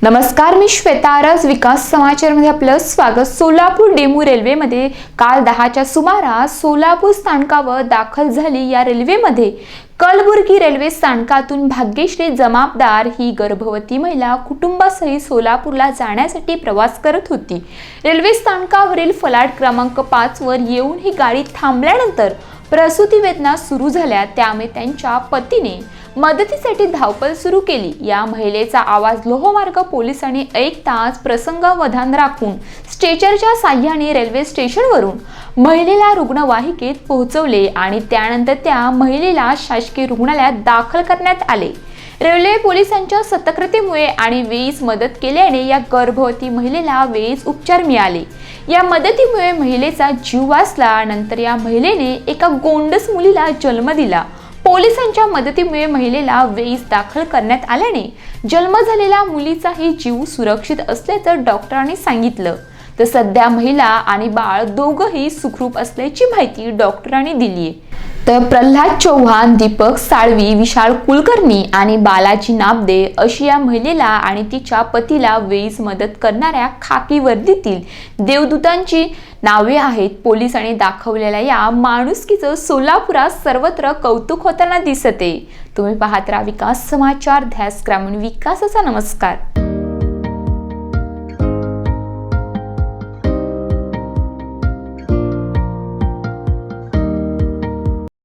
नमस्कार, मी श्वेता आज विकास समाचारमध्ये आपलं स्वागत। सोलापूर डेमू रेल्वेमध्ये काल 10च्या सुमारास सोलापूर स्थानकावर दाखल झाली। या रेल्वेमध्ये कलबुर्गी रेल्वे स्थानकातून भाग्यश्री जमाबदार ही गर्भवती महिला कुटुंबासहित सोलापूरला जाण्यासाठी प्रवास करत होती। रेल्वे स्थानकावरील फलाट क्रमांक 5 वर येऊन ही गाडी थांबल्यानंतर प्रसूती वेदना सुरू झाल्या। त्यामुळे त्यांच्या पतीने मदतीसाठी धावपळ सुरू केली। या महिलेचा आवाज लोहमार्ग पोलिसांनी ऐकताच प्रसंगावधान राखून स्ट्रेचरच्या साहाय्याने रेल्वे स्टेशनवरून महिलेला रुग्णवाहिकेत पोहोचवले आणि त्यानंतर त्या महिलेला शासकीय रुग्णालयात दाखल करण्यात आले। रेल्वे पोलिसांच्या सतर्कतेमुळे आणि वेळीच मदत केल्याने या गर्भवती महिलेला वेळीच उपचार मिळाले। या मदतीमुळे महिलेचा जीव वाचला। नंतर या महिलेने एका गोंडस मुलीला जन्म दिला। पोलिसांच्या मदतीमुळे महिलेला वेळीच दाखल करण्यात आल्याने जन्म झालेल्या मुलीचाही जीव सुरक्षित असल्याचं डॉक्टरांनी सांगितलं। तर सध्या महिला आणि बाळ दोघंही सुखरूप असल्याची माहिती डॉक्टरांनी दिली आहे। तर प्रल्हाद चव्हाण, दीपक साळवी, विशाल कुलकर्णी आणि बालाजी नाबदे अशी या महिलेला आणि तिच्या पतीला वेळीच मदत करणाऱ्या खाकी वर्दीतील देवदूतांची नावे आहेत। पोलिसांनी दाखवलेल्या या माणुसकीचं सोलापुरात सर्वत्र कौतुक होताना दिसते। तुम्ही पाहत राहा विकास समाचार, ध्यास ग्रामीण विकासाचा। नमस्कार।